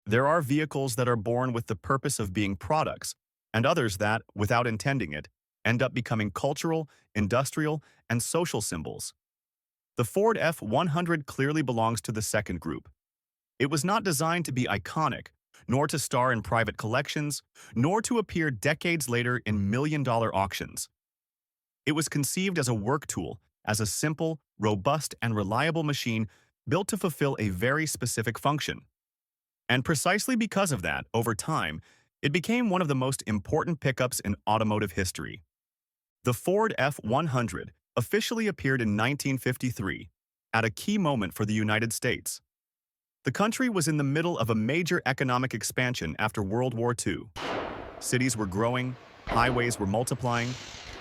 There are vehicles that are born with the purpose of being products, and others that, without intending it, end up becoming cultural, industrial, and social symbols. The Ford F-100 clearly belongs to the second group. It was not designed to be iconic, nor to star in private collections, nor to appear decades later in million-dollar auctions. It was conceived as a work tool, as a simple, robust, and reliable machine built to fulfill a very specific function. And precisely because of that, over time, it became one of the most important pickups in automotive history. The Ford F-100 officially appeared in 1953, at a key moment for the United States. The country was in the middle of a major economic expansion after World War II. Cities were growing, highways were multiplying,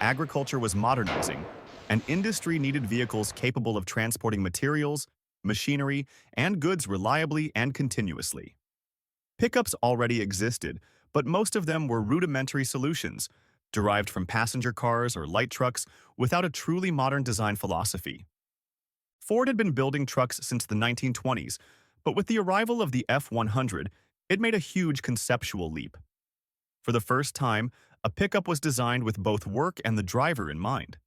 agriculture was modernizing, and industry needed vehicles capable of transporting materials, machinery, and goods reliably and continuously. Pickups already existed, but most of them were rudimentary solutions, derived from passenger cars or light trucks without a truly modern design philosophy. Ford had been building trucks since the 1920s, but with the arrival of the F-100, it made a huge conceptual leap. For the first time, a pickup was designed with both work and the driver in mind.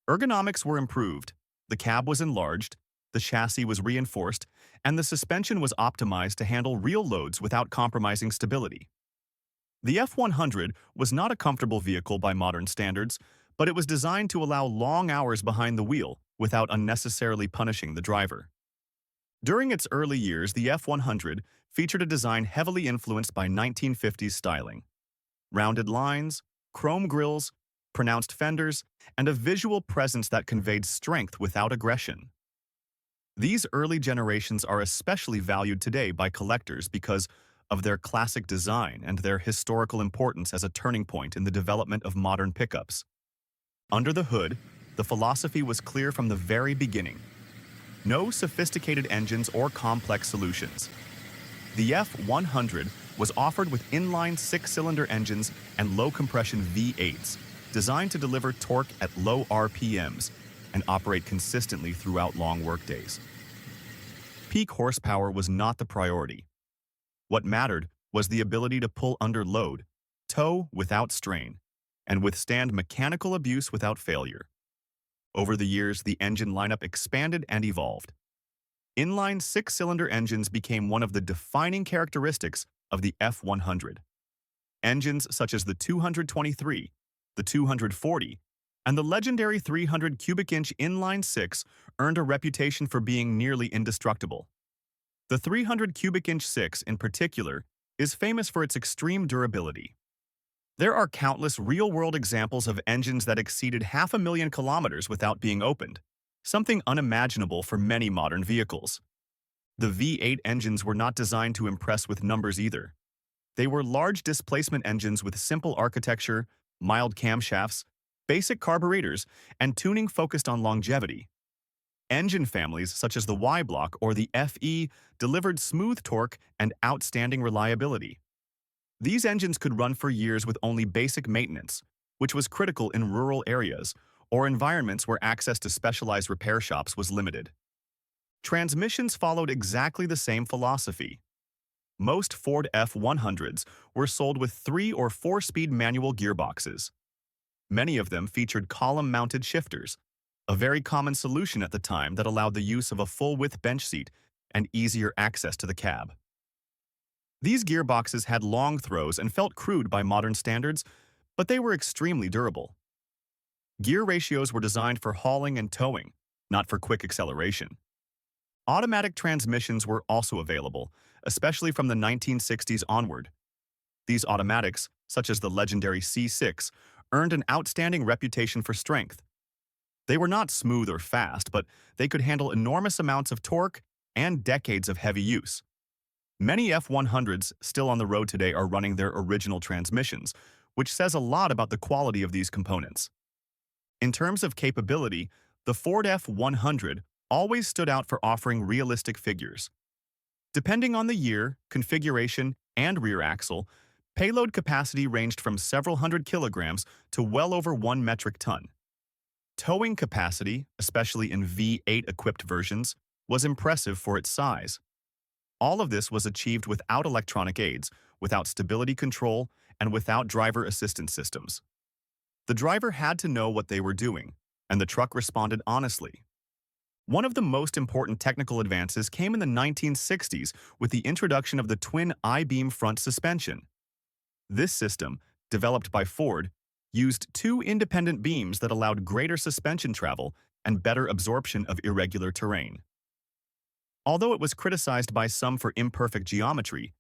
Ergonomics were improved, the cab was enlarged, the chassis was reinforced, and the suspension was optimized to handle real loads without compromising stability. The F-100 was not a comfortable vehicle by modern standards, but it was designed to allow long hours behind the wheel without unnecessarily punishing the driver. During its early years, the F-100 featured a design heavily influenced by 1950s styling. Rounded lines, chrome grills, pronounced fenders, and a visual presence that conveyed strength without aggression. These early generations are especially valued today by collectors because of their classic design and their historical importance as a turning point in the development of modern pickups. Under the hood, the philosophy was clear from the very beginning. No sophisticated engines or complex solutions. The F-100 was offered with inline six-cylinder engines and low-compression V8s, designed to deliver torque at low RPMs and operate consistently throughout long workdays. Peak horsepower was not the priority. What mattered was the ability to pull under load, tow without strain, and withstand mechanical abuse without failure. Over the years, the engine lineup expanded and evolved. Inline six-cylinder engines became one of the defining characteristics of the F-100. Engines such as the 223, the 240, and the legendary 300 cubic inch inline six earned a reputation for being nearly indestructible. The 300 cubic inch six, in particular, is famous for its extreme durability. There are countless real-world examples of engines that exceeded 500,000 kilometers without being opened, something unimaginable for many modern vehicles. The V8 engines were not designed to impress with numbers either. They were large displacement engines with simple architecture, mild camshafts, basic carburetors, and tuning focused on longevity. Engine families such as the Y-block or the FE delivered smooth torque and outstanding reliability. These engines could run for years with only basic maintenance, which was critical in rural areas or environments where access to specialized repair shops was limited. Transmissions followed exactly the same philosophy. Most Ford F-100s were sold with 3- or 4-speed manual gearboxes. Many of them featured column-mounted shifters, a very common solution at the time that allowed the use of a full-width bench seat and easier access to the cab. These gearboxes had long throws and felt crude by modern standards, but they were extremely durable. Gear ratios were designed for hauling and towing, not for quick acceleration. Automatic transmissions were also available, especially from the 1960s onward. These automatics, such as the legendary C6, earned an outstanding reputation for strength. They were not smooth or fast, but they could handle enormous amounts of torque and decades of heavy use. Many F-100s still on the road today are running their original transmissions, which says a lot about the quality of these components. In terms of capability, the Ford F-100 always stood out for offering realistic figures. Depending on the year, configuration, and rear axle, payload capacity ranged from several hundred kilograms to well over 1 metric ton. Towing capacity, especially in V8-equipped versions, was impressive for its size. All of this was achieved without electronic aids, without stability control, and without driver assistance systems. The driver had to know what they were doing, and the truck responded honestly. One of the most important technical advances came in the 1960s with the introduction of the twin I-beam front suspension. This system, developed by Ford, used two independent beams that allowed greater suspension travel and better absorption of irregular terrain. Although it was criticized by some for imperfect geometry,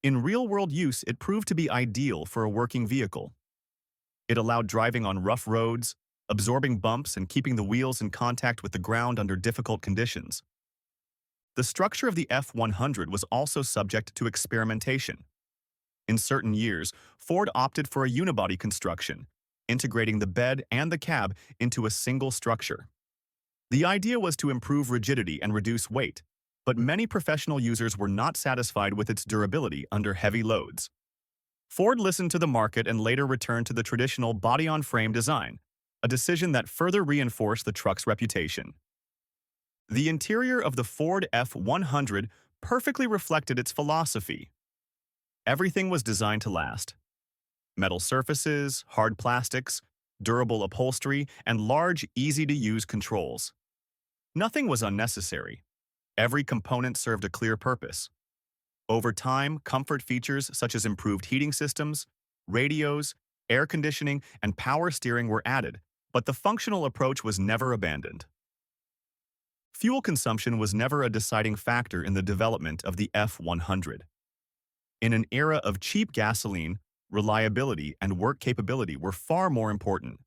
in real-world use it proved to be ideal for a working vehicle. It allowed driving on rough roads, absorbing bumps and keeping the wheels in contact with the ground under difficult conditions. The structure of the F100 was also subject to experimentation. In certain years, Ford opted for a unibody construction, integrating the bed and the cab into a single structure. The idea was to improve rigidity and reduce weight, but many professional users were not satisfied with its durability under heavy loads. Ford listened to the market and later returned to the traditional body-on-frame design, a decision that further reinforced the truck's reputation. The interior of the Ford F100 perfectly reflected its philosophy. Everything was designed to last. Metal surfaces, hard plastics, durable upholstery, and large, easy-to-use controls. Nothing was unnecessary. Every component served a clear purpose. Over time, comfort features such as improved heating systems, radios, air conditioning, and power steering were added, but the functional approach was never abandoned. Fuel consumption was never a deciding factor in the development of the F100. In an era of cheap gasoline, reliability and work capability were far more important.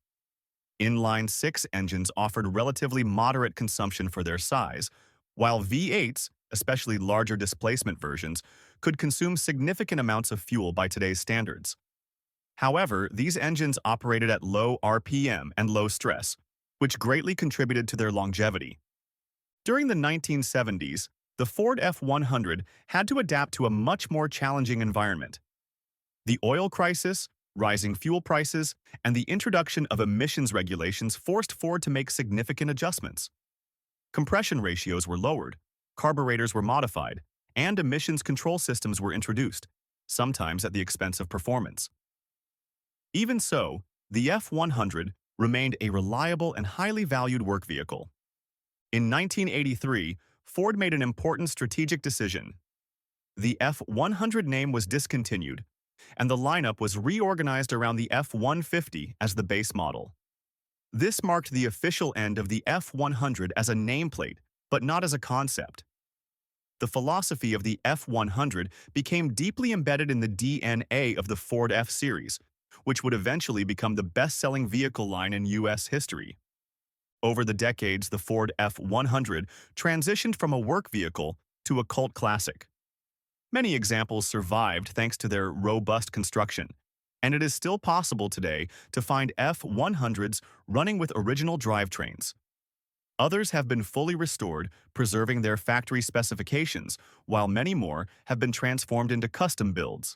Inline-six engines offered relatively moderate consumption for their size, while V8s, especially larger displacement versions, could consume significant amounts of fuel by today's standards. However, these engines operated at low RPM and low stress, which greatly contributed to their longevity. During the 1970s, the Ford F100 had to adapt to a much more challenging environment. The oil crisis, rising fuel prices, and the introduction of emissions regulations forced Ford to make significant adjustments. Compression ratios were lowered, carburetors were modified, and emissions control systems were introduced, sometimes at the expense of performance. Even so, the F100 remained a reliable and highly valued work vehicle. In 1983, Ford made an important strategic decision. The F100 name was discontinued, and the lineup was reorganized around the F150 as the base model. This marked the official end of the F100 as a nameplate, but not as a concept. The philosophy of the F100 became deeply embedded in the DNA of the Ford F-Series, which would eventually become the best-selling vehicle line in U.S. history. Over the decades, the Ford F100 transitioned from a work vehicle to a cult classic. Many examples survived thanks to their robust construction, and it is still possible today to find F100s running with original drivetrains. Others have been fully restored, preserving their factory specifications, while many more have been transformed into custom builds.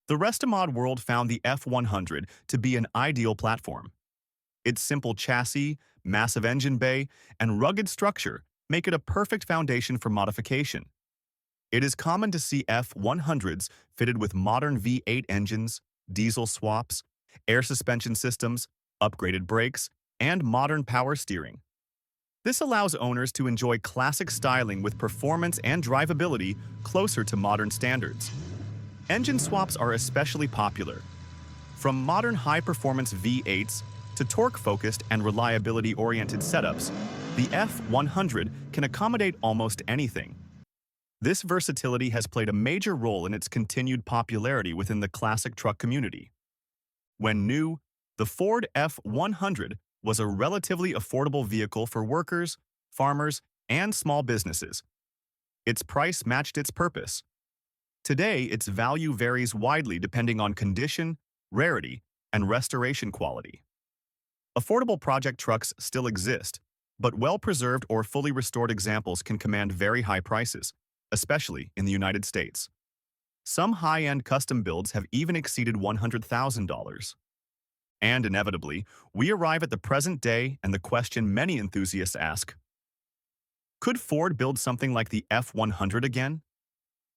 The Restomod world found the F100 to be an ideal platform. Its simple chassis, massive engine bay, and rugged structure make it a perfect foundation for modification. It is common to see F100s fitted with modern V8 engines, diesel swaps, air suspension systems, upgraded brakes, and modern power steering. This allows owners to enjoy classic styling with performance and drivability closer to modern standards. Engine swaps are especially popular. From modern high-performance V8s to torque-focused and reliability-oriented setups, the F100 can accommodate almost anything. This versatility has played a major role in its continued popularity within the classic truck community. When new, the Ford F100 was a relatively affordable vehicle for workers, farmers, and small businesses. Its price matched its purpose. Today, its value varies widely depending on condition, rarity, and restoration quality. Affordable project trucks still exist, but well-preserved or fully restored examples can command very high prices, especially in the United States. Some high-end custom builds have even exceeded $100,000. And inevitably, we arrive at the present day and the question many enthusiasts ask: could Ford build something like the F100 again?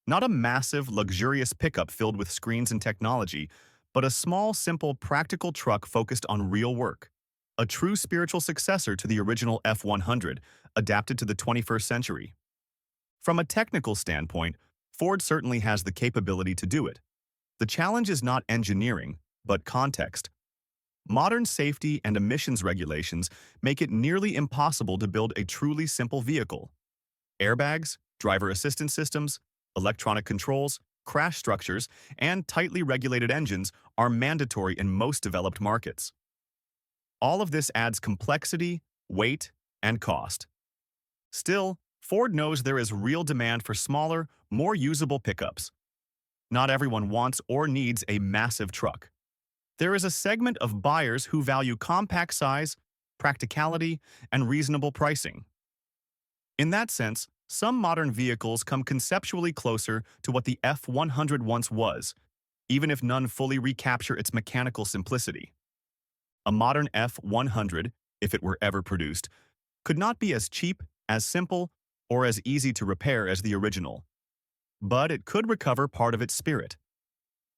Not a massive, luxurious pickup filled with screens and technology, but a small, simple, practical truck focused on real work. A true spiritual successor to the original F100, adapted to the 21st century. From a technical standpoint, Ford certainly has the capability to do it. The challenge is not engineering, but context. Modern safety and emissions regulations make it nearly impossible to build a truly simple vehicle. Airbags, driver assistance systems, electronic controls, crash structures, and tightly regulated engines are mandatory in most developed markets. All of this adds complexity, weight, and cost. Still, Ford knows there is real demand for smaller, more usable pickups. Not everyone wants or needs a massive truck. There is a segment of buyers who value compact size, practicality, and reasonable pricing. In that sense, some modern vehicles come conceptually closer to what the F100 once was, even if none fully recapture its mechanical simplicity. A modern F100, if it were ever produced, could not be as cheap, as simple, or as easy to repair as the original. But it could recover part of its spirit.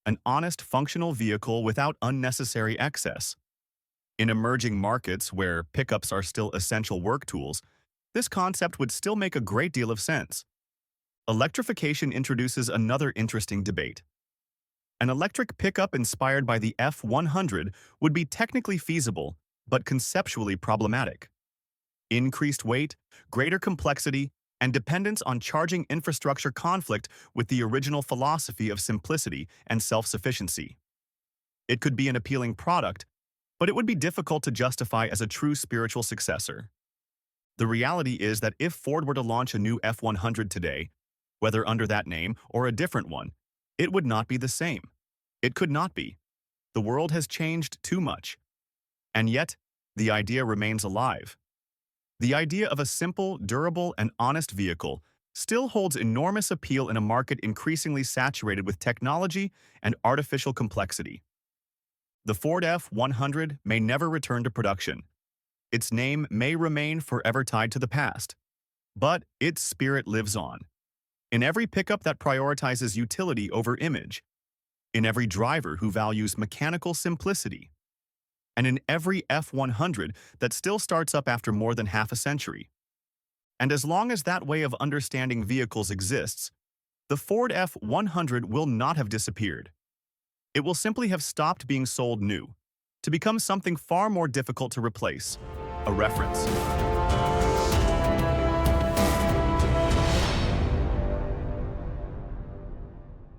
An honest, functional vehicle without unnecessary excess. In emerging markets where pickups are still essential work tools, this concept would still make a great deal of sense. Electrification introduces another interesting debate. An electric pickup inspired by the F100 would be technically feasible, but conceptually problematic. Increased weight, greater complexity, and dependence on charging infrastructure conflict with the original philosophy of simplicity and self-sufficiency. It could be an appealing product, but it would be difficult to justify as a true spiritual successor. The reality is that if Ford were to launch a new F100 today, whether under that name or a different one, it would not be the same. It could not be. The world has changed too much. And yet, the idea remains alive. The idea of a simple, durable, and honest vehicle still holds enormous appeal in a market increasingly saturated with technology and artificial complexity. The Ford F100 may never return to production. Its name may remain forever tied to the past. But its spirit lives on. In every pickup that prioritizes utility over image, in every driver who values mechanical simplicity, and in every F100 that still starts up after more than half a century. And as long as that way of understanding vehicles exists, the Ford F100 will not have disappeared. It will simply have stopped being sold new, to become something far more difficult to replace, a reference.